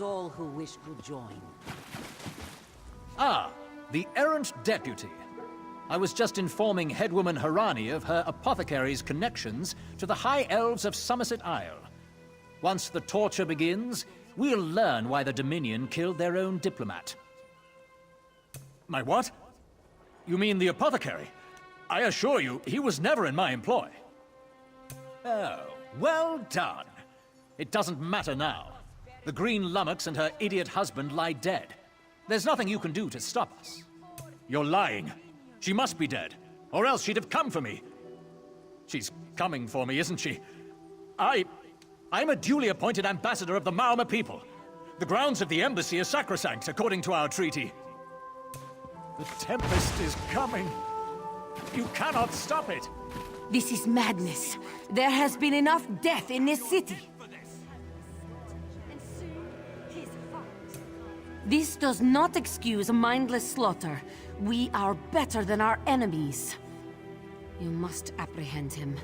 All who wish to join. Ah, the errant deputy. I was just informing Headwoman Harani of her apothecary's connections to the High Elves of Somerset Isle. Once the torture begins, we'll learn why the Dominion killed their own diplomat. My what? You mean the apothecary? I assure you, he was never in my employ. Oh, well done. It doesn't matter now. The Green Lummox and her idiot husband lie dead. There's nothing you can do to stop us. You're lying. She must be dead, or else she'd have come for me. She's coming for me, isn't she? I'm a duly appointed ambassador of the Maormer people. The grounds of the embassy are sacrosanct, according to our treaty. The Tempest is coming. You cannot stop it. This is madness. There has been enough death in this city. This does not excuse mindless slaughter. We are better than our enemies. You must apprehend him.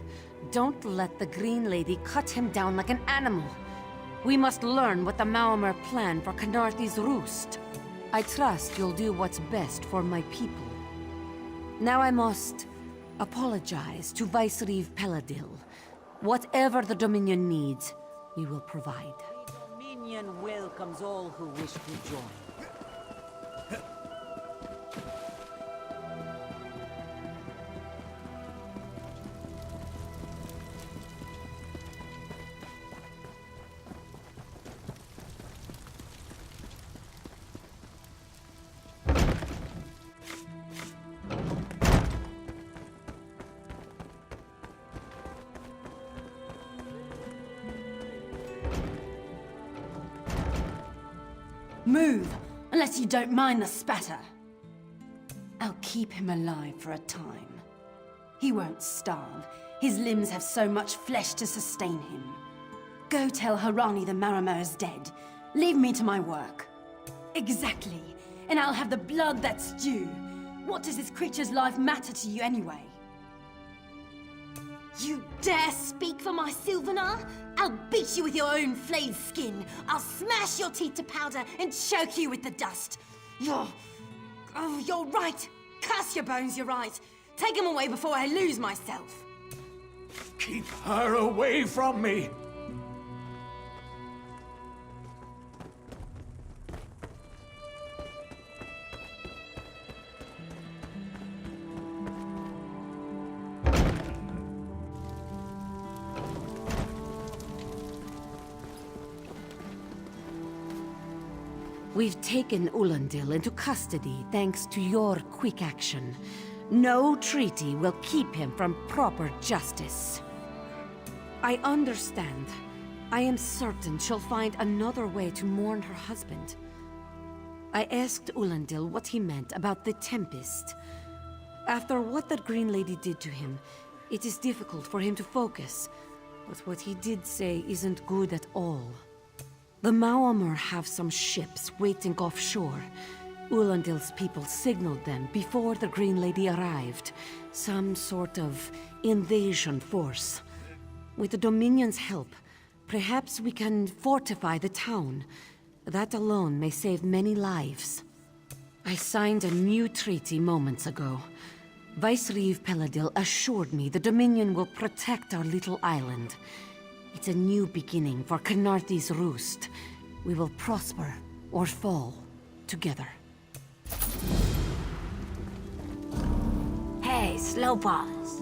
Don't let the Green Lady cut him down like an animal. We must learn what the Maormer plan for Khenarthi's roost. I trust you'll do what's best for my people. Now I must apologize to Vicereeve Peladil. Whatever the Dominion needs, we will provide. Dominion welcomes all who wish to join. Move, unless you don't mind the spatter. I'll keep him alive for a time. He won't starve. His limbs have so much flesh to sustain him. Go tell Harani the Maormer is dead. Leave me to my work. Exactly. And I'll have the blood that's due. What does this creature's life matter to you anyway? You dare speak for my Sylvanar? I'll beat you with your own flayed skin. I'll smash your teeth to powder and choke you with the dust. You're right. Curse your bones, you're right. Take him away before I lose myself. Keep her away from me! We've taken Ulandil into custody thanks to your quick action. No treaty will keep him from proper justice. I understand. I am certain she'll find another way to mourn her husband. I asked Ulandil what he meant about the Tempest. After what that Green Lady did to him, it is difficult for him to focus. But what he did say isn't good at all. The Maormer have some ships waiting offshore. Ulandil's people signaled them before the Green Lady arrived. Some sort of invasion force. With the Dominion's help, perhaps we can fortify the town. That alone may save many lives. I signed a new treaty moments ago. Vicereeve Peladil assured me the Dominion will protect our little island. It's a new beginning for Khenarthi's roost. We will prosper or fall together. Hey, Slowpaws.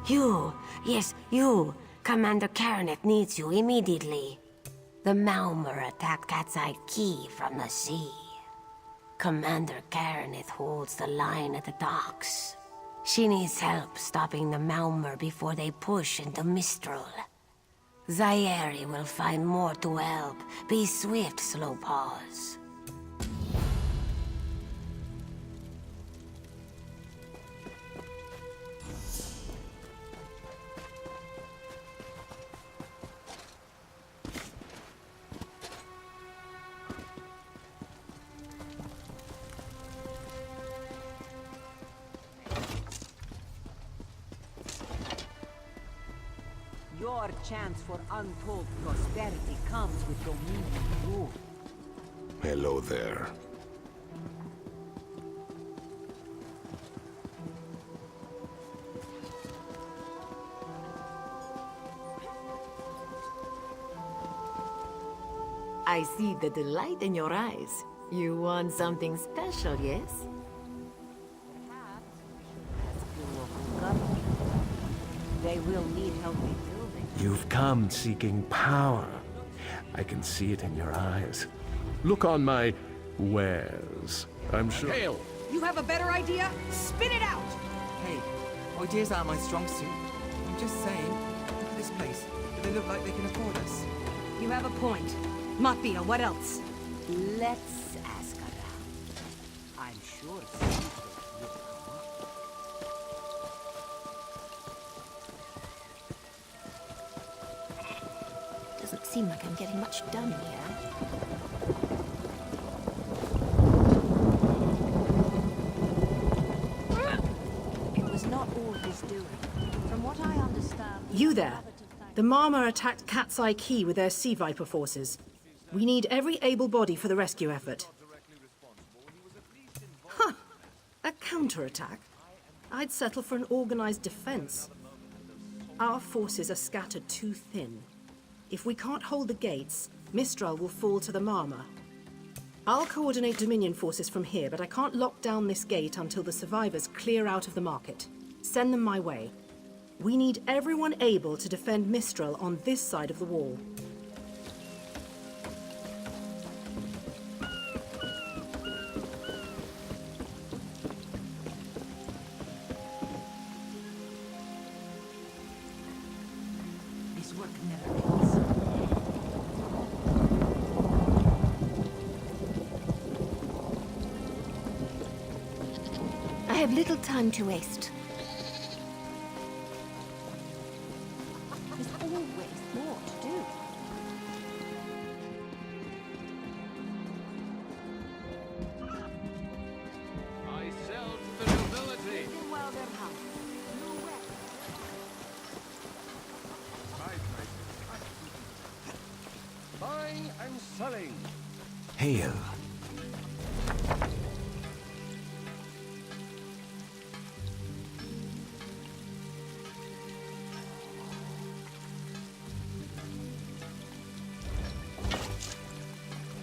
You, yes, you. Commander Karaneth needs you immediately. The Malmer attacked Cat's Eye Key from the sea. Commander Karaneth holds the line at the docks. She needs help stopping the Malmer before they push into Mistral. Zairi will find more to help. Be swift, Slowpaws. Your chance for untold prosperity comes with Dominion rule. Hello there. I see the delight in your eyes. You want something special, yes? They will need help rebuilding. You've come seeking power. I can see it in your eyes. Look on my wares. I'm sure. Hail! You have a better idea? Spit it out! Hey, ideas aren't my strong suit. I'm just saying, look at this place. Do they look like they can afford us? You have a point. Mafia, what else? Let's ask around. I'm sure something will come up. Doesn't seem like I'm getting much done here. It was not all his doing. From what I understand... You there. The Marmor attacked Cat's Eye Key with their Sea Viper forces. We need every able body for the rescue effort. Huh. A counterattack? I'd settle for an organized defense. Our forces are scattered too thin. If we can't hold the gates, Mistral will fall to the Marmor. I'll coordinate Dominion forces from here, but I can't lock down this gate until the survivors clear out of the market. Send them my way. We need everyone able to defend Mistral on this side of the wall. This work never ends. I have little time to waste. There's always more to do. I sell to the nobility. While they're hung. No way. Buying and selling. Hail.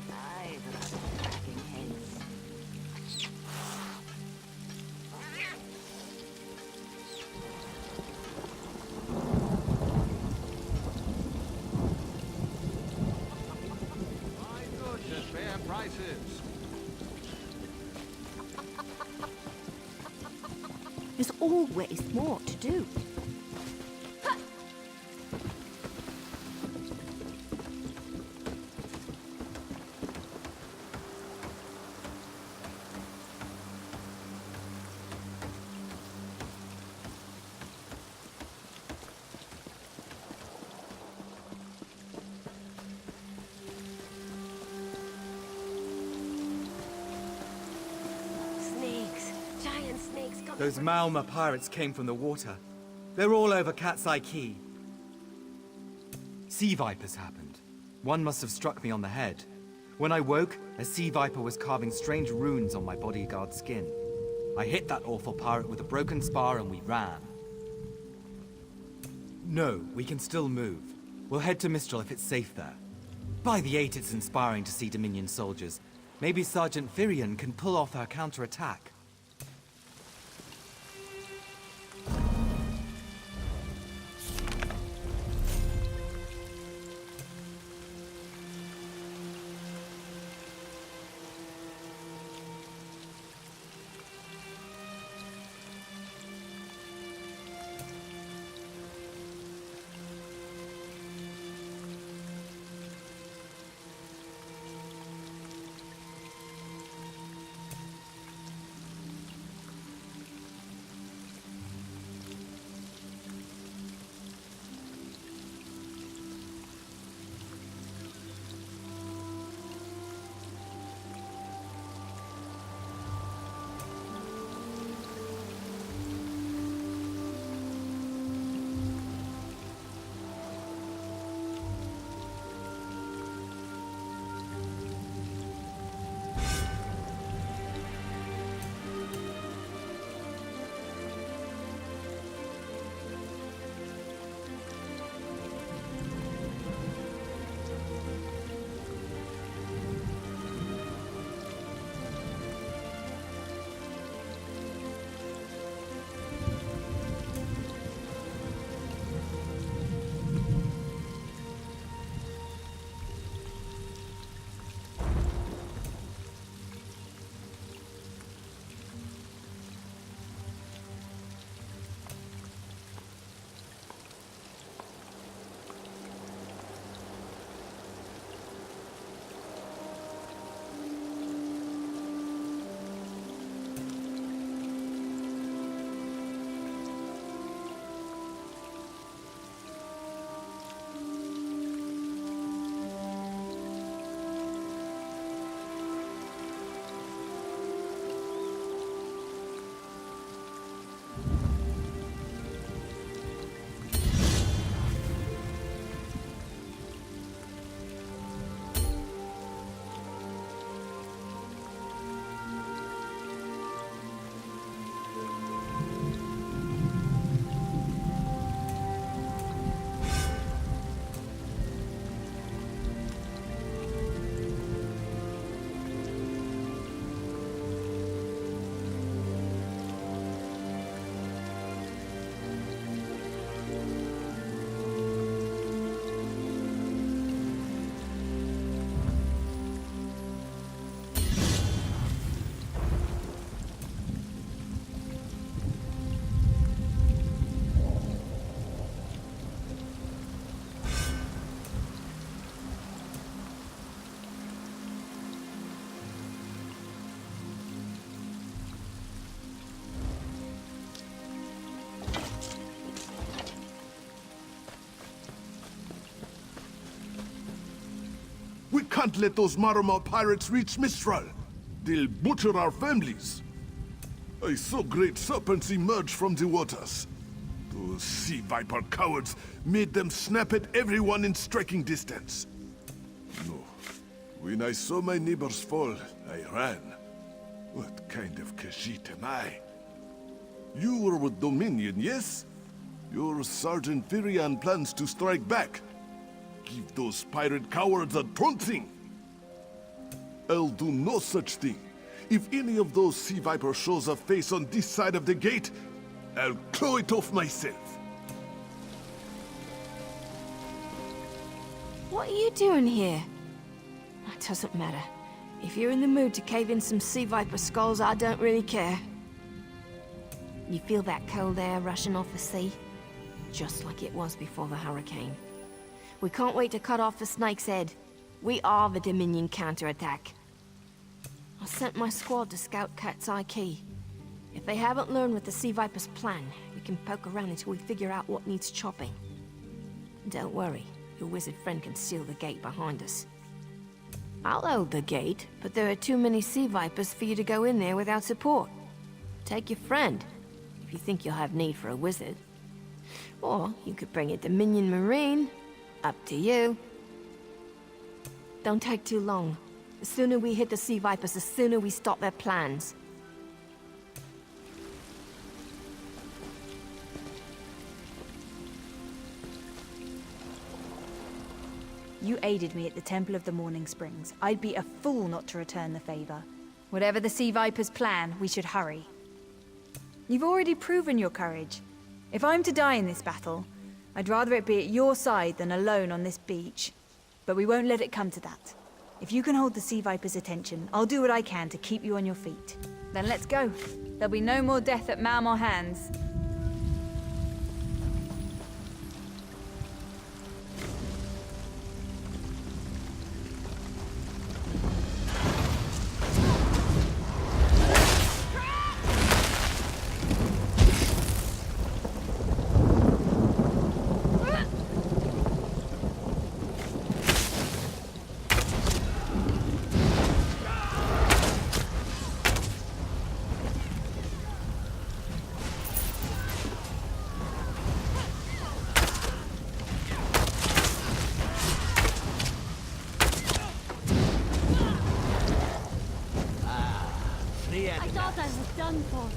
I'd rather cracking heads. Buy goods at fair prices. There's always more to do. Snakes. Giant snakes coming. Those Malma pirates came from the water. They're all over Cat's Eye Key. Sea vipers happened. One must have struck me on the head. When I woke, a sea viper was carving strange runes on my bodyguard's skin. I hit that awful pirate with a broken spar and we ran. No, we can still move. We'll head to Mistral if it's safe there. By the 8, it's inspiring to see Dominion soldiers. Maybe Sergeant Virion can pull off our counterattack. We can't let those Marama pirates reach Mistral. They'll butcher our families. I saw great serpents emerge from the waters. Those sea viper cowards made them snap at everyone in striking distance. No. When I saw my neighbors fall, I ran. What kind of Khajiit am I? You were with Dominion, yes? Your Sergeant Firian plans to strike back. Give those pirate cowards a trouncing. I'll do no such thing. If any of those sea viper shows a face on this side of the gate, I'll claw it off myself. What are you doing here? That doesn't matter. If you're in the mood to cave in some sea viper skulls, I don't really care. You feel that cold air rushing off the sea? Just like it was before the hurricane. We can't wait to cut off the Snake's head. We are the Dominion counterattack. I sent my squad to scout Cat's Eye Key. If they haven't learned what the Sea Viper's plan, we can poke around until we figure out what needs chopping. Don't worry, your wizard friend can seal the gate behind us. I'll hold the gate, but there are too many Sea Vipers for you to go in there without support. Take your friend, if you think you'll have need for a wizard. Or you could bring a Dominion Marine. Up to you. Don't take too long. The sooner we hit the Sea Vipers, the sooner we stop their plans. You aided me at the Temple of the Morning Springs. I'd be a fool not to return the favor. Whatever the Sea Viper's plan, we should hurry. You've already proven your courage. If I'm to die in this battle, I'd rather it be at your side than alone on this beach. But we won't let it come to that. If you can hold the Sea Viper's attention, I'll do what I can to keep you on your feet. Then let's go. There'll be no more death at Malmor hands. I thought I was done for.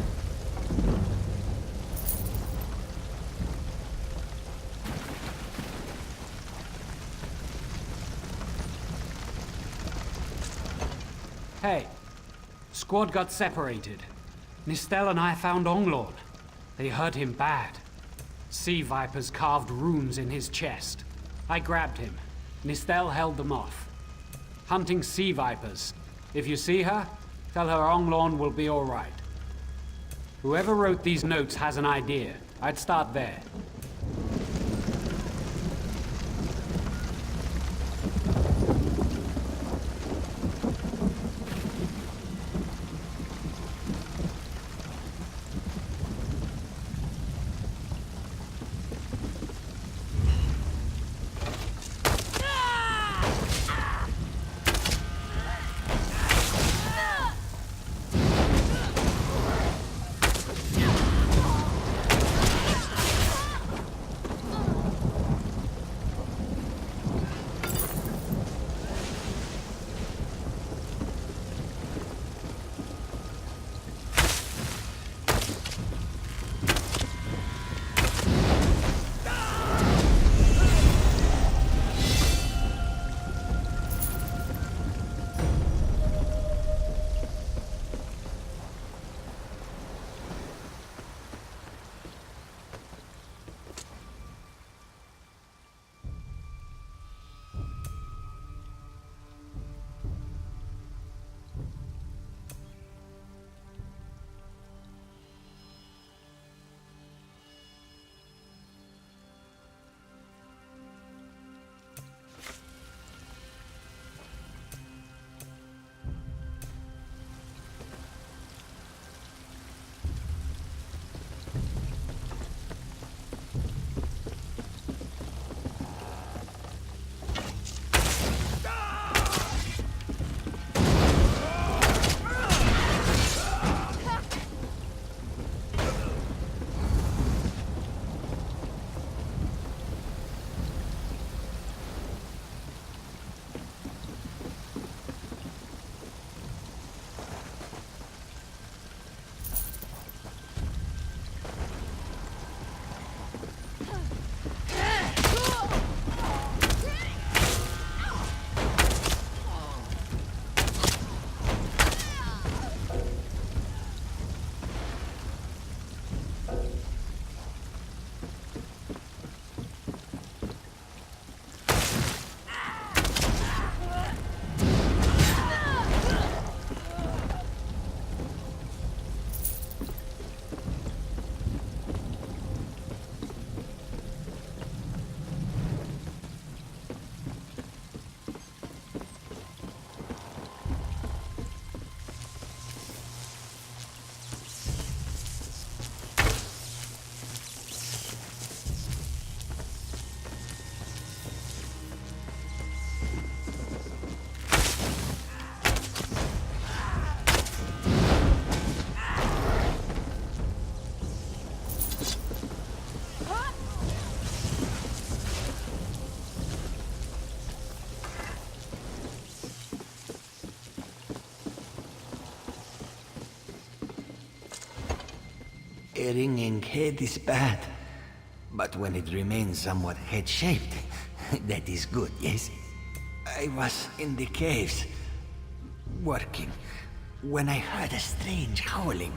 Hey, squad got separated. Nistel and I found Onglorn. They hurt him bad. Sea Vipers carved runes in his chest. I grabbed him. Nistel held them off. Hunting Sea Vipers. If you see her, tell her Onglorn will be all right. Whoever wrote these notes has an idea. I'd start there. A ringing head is bad, but when it remains somewhat head-shaped, that is good, yes? I was in the caves, working, when I heard a strange howling.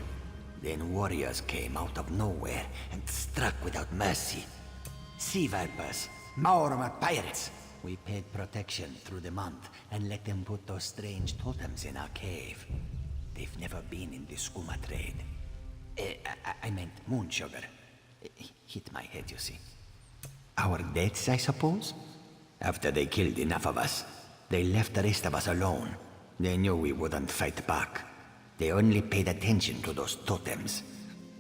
Then warriors came out of nowhere and struck without mercy. Sea vipers, Maormer pirates. We paid protection through the month and let them put those strange totems in our cave. They've never been in the skooma trade. I meant moon sugar. Hit my head, you see. Our deaths, I suppose? After they killed enough of us, they left the rest of us alone. They knew we wouldn't fight back. They only paid attention to those totems.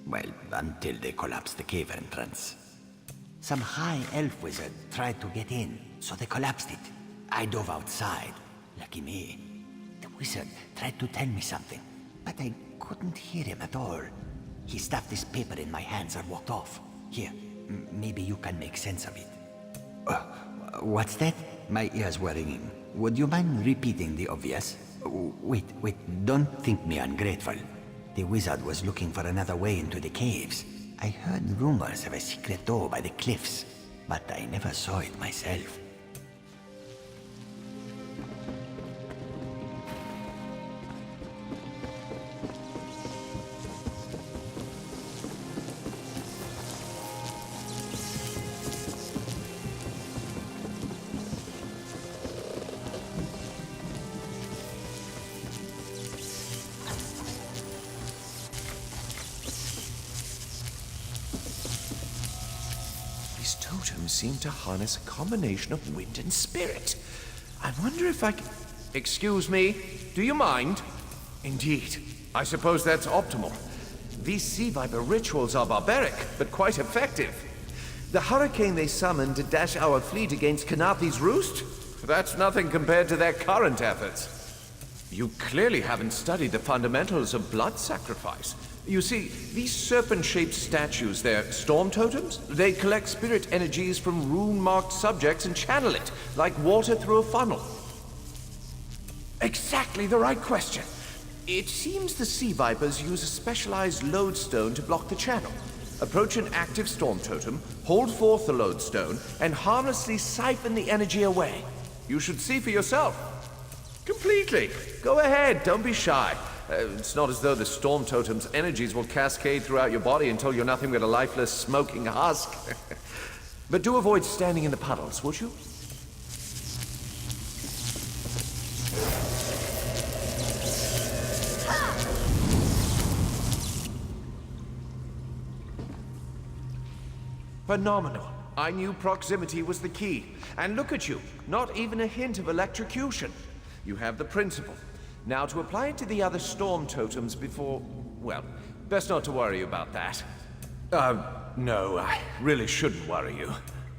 Well, until they collapsed the cave entrance. Some high elf wizard tried to get in, so they collapsed it. I dove outside. Lucky me. The wizard tried to tell me something, but I couldn't hear him at all. He stuffed this paper in my hands and walked off. Here, maybe you can make sense of it. What's that? My ears were ringing. Would you mind repeating the obvious? Wait, don't think me ungrateful. The wizard was looking for another way into the caves. I heard rumors of a secret door by the cliffs, but I never saw it myself. These totems seem to harness a combination of wind and spirit. I wonder if I can... Excuse me, do you mind? Indeed. I suppose that's optimal. These sea viper rituals are barbaric, but quite effective. The hurricane they summoned to dash our fleet against Kanapi's roost? That's nothing compared to their current efforts. You clearly haven't studied the fundamentals of blood sacrifice. You see, these serpent-shaped statues, they're storm totems. They collect spirit energies from rune-marked subjects and channel it, like water through a funnel. Exactly the right question. It seems the sea vipers use a specialized lodestone to block the channel. Approach an active storm totem, hold forth the lodestone, and harmlessly siphon the energy away. You should see for yourself. Completely. Go ahead, don't be shy. It's not as though the storm totem's energies will cascade throughout your body until you're nothing but a lifeless, smoking husk. But do avoid standing in the puddles, would you? Phenomenal. I knew proximity was the key. And look at you, not even a hint of electrocution. You have the principle. Now to apply it to the other storm totems before... well, best not to worry about that. No, I really shouldn't worry you.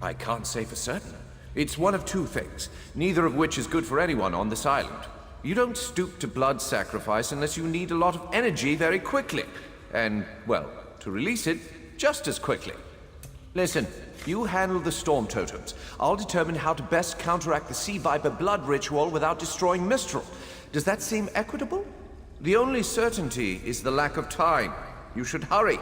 I can't say for certain. It's one of two things, neither of which is good for anyone on this island. You don't stoop to blood sacrifice unless you need a lot of energy very quickly. And, well, to release it, just as quickly. Listen, you handle the storm totems. I'll determine how to best counteract the Sea Viper blood ritual without destroying Mistral. Does that seem equitable? The only certainty is the lack of time. You should hurry.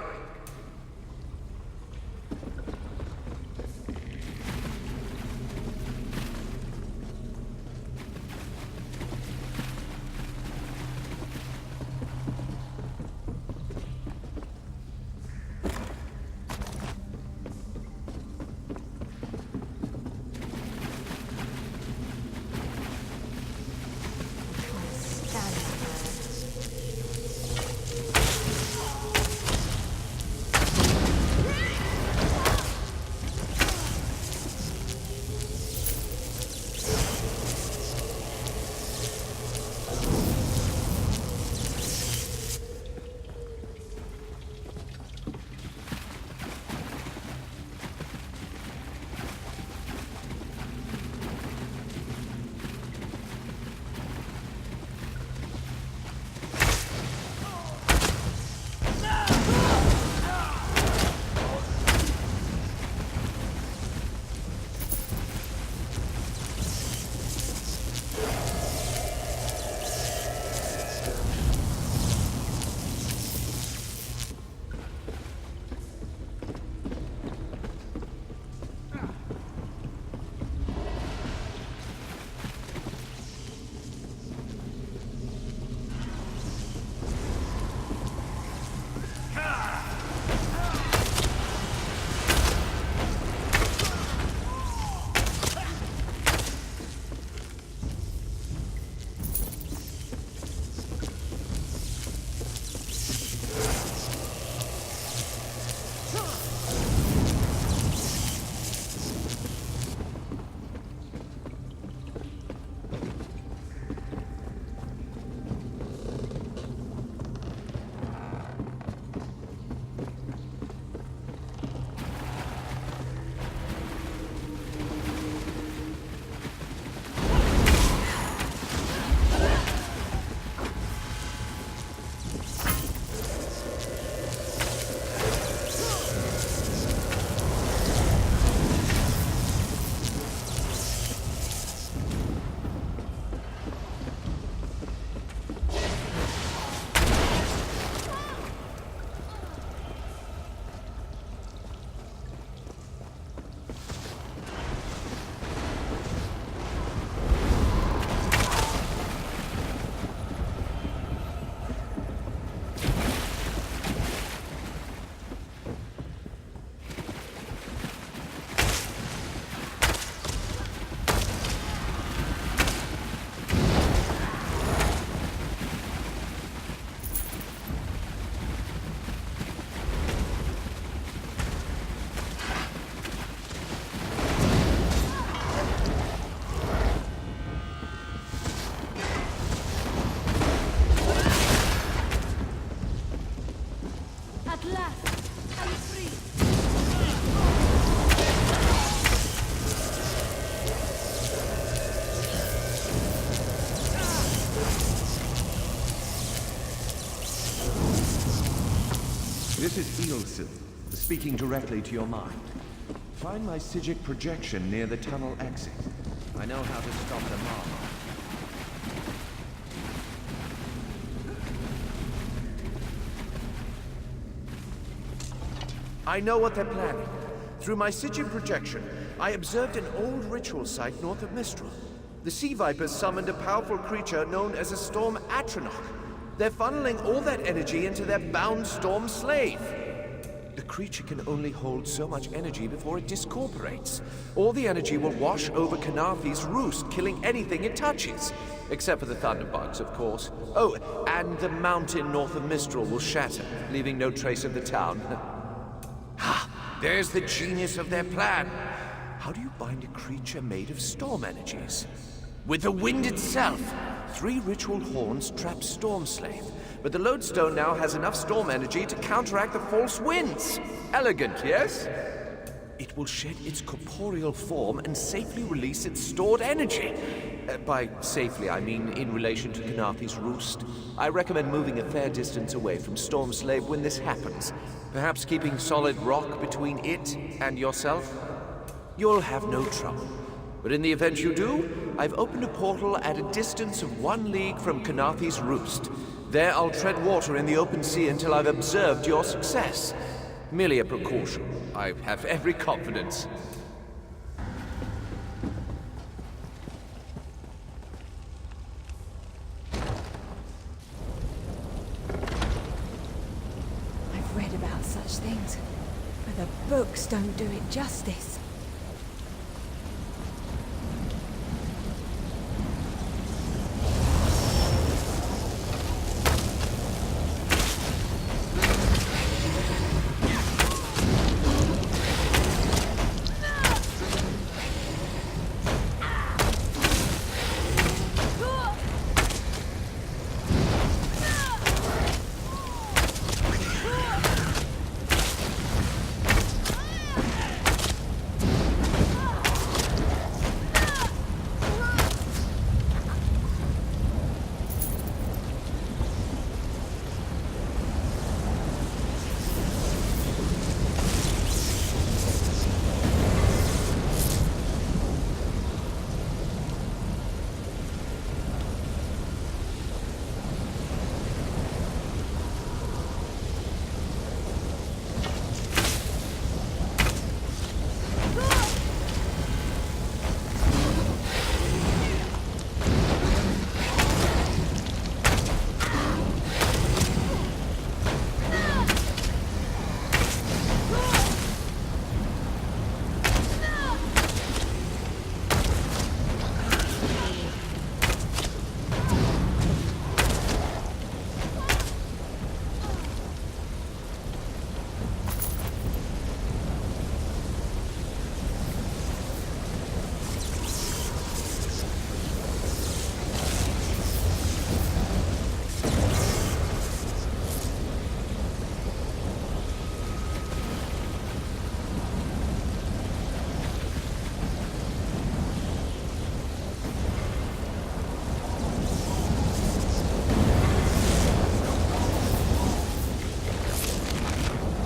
This is Eilsil, speaking directly to your mind. Find my Psijic projection near the tunnel exit. I know how to stop the mob. I know what they're planning. Through my Psijic projection, I observed an old ritual site north of Mistral. The Sea Vipers summoned a powerful creature known as a Storm Atronach. They're funneling all that energy into their bound Storm Slave. The creature can only hold so much energy before it discorporates. All the energy will wash over Kanafi's roost, killing anything it touches. Except for the thunderbugs, of course. Oh, and the mountain north of Mistral will shatter, leaving no trace of the town. Ha! There's the genius of their plan. How do you bind a creature made of storm energies? With the wind itself! 3 ritual horns trap Storm Slave, but the lodestone now has enough storm energy to counteract the false winds. Elegant, yes? It will shed its corporeal form and safely release its stored energy. By safely, I mean in relation to Kanafi's roost. I recommend moving a fair distance away from Storm Slave when this happens. Perhaps keeping solid rock between it and yourself? You'll have no trouble. But in the event you do, I've opened a portal at a distance of 1 league from Kanafi's roost. There I'll tread water in the open sea until I've observed your success. Merely a precaution. I have every confidence. I've read about such things, but the books don't do it justice.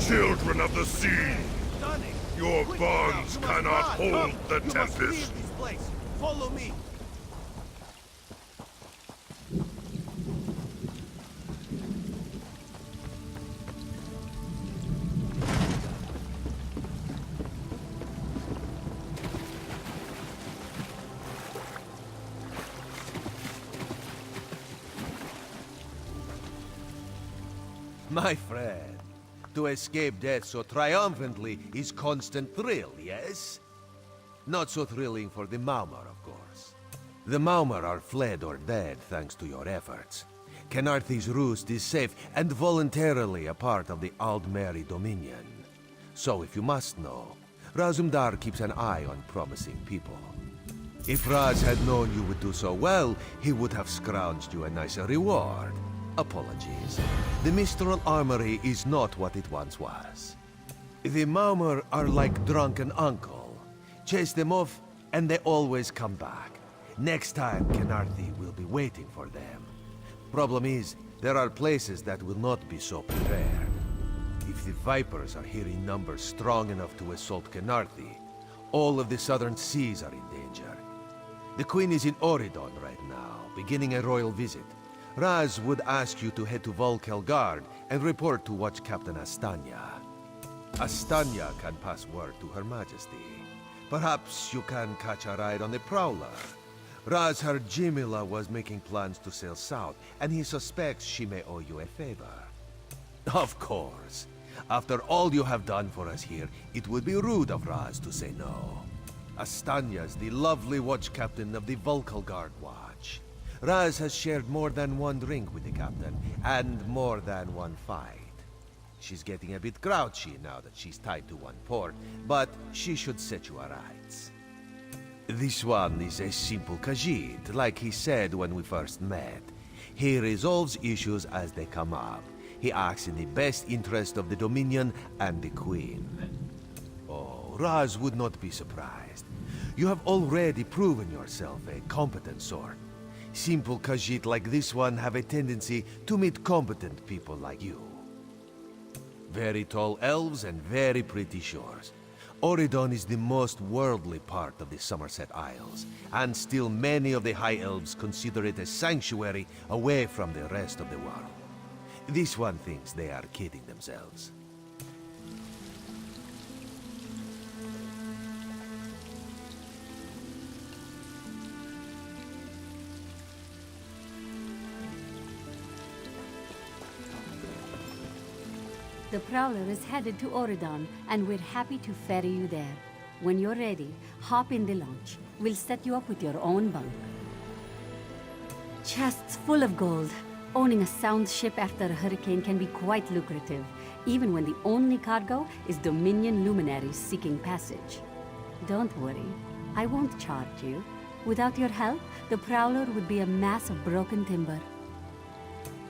Children of the sea! Your bonds cannot hold the tempest! Follow me! My friend, to escape death so triumphantly is constant thrill, yes? Not so thrilling for the Maumar, of course. The Maumar are fled or dead thanks to your efforts. Khenarthi's roost is safe and voluntarily a part of the Aldmeri Dominion. So if you must know, Razumdar keeps an eye on promising people. If Raz had known you would do so well, he would have scrounged you a nicer reward. Apologies. The Mistral Armory is not what it once was. The Maumar are like drunken uncle. Chase them off, and they always come back. Next time, Khenarthi will be waiting for them. Problem is, there are places that will not be so prepared. If the Vipers are here in numbers strong enough to assault Khenarthi, all of the southern seas are in danger. The Queen is in Oridon right now, beginning a royal visit. Raz would ask you to head to Volkelgard and report to Watch Captain Astanya. Astanya can pass word to Her Majesty. Perhaps you can catch a ride on the Prowler. Raz heard Jimila was making plans to sail south, and he suspects she may owe you a favor. Of course. After all you have done for us here, it would be rude of Raz to say no. Astanya's the lovely watch captain of the Volkelgard Watch. Raz has shared more than one drink with the captain, and more than one fight. She's getting a bit grouchy now that she's tied to one port, but she should set you aright. This one is a simple Khajiit, like he said when we first met. He resolves issues as they come up. He acts in the best interest of the Dominion and the Queen. Oh, Raz would not be surprised. You have already proven yourself a competent sword. Simple Khajiit like this one have a tendency to meet competent people like you. Very tall elves and very pretty shores. Oridon is the most worldly part of the Somerset Isles, and still many of the High Elves consider it a sanctuary away from the rest of the world. This one thinks they are kidding themselves. The Prowler is headed to Oridon, and we're happy to ferry you there. When you're ready, hop in the launch. We'll set you up with your own bunk. Chests full of gold. Owning a sound ship after a hurricane can be quite lucrative, even when the only cargo is Dominion luminaries seeking passage. Don't worry, I won't charge you. Without your help, the Prowler would be a mass of broken timber.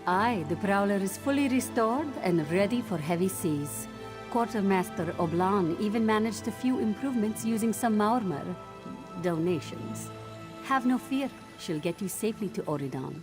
Aye, the Prowler is fully restored and ready for heavy seas. Quartermaster Oblan even managed a few improvements using some Maormer donations. Have no fear, she'll get you safely to Oridon.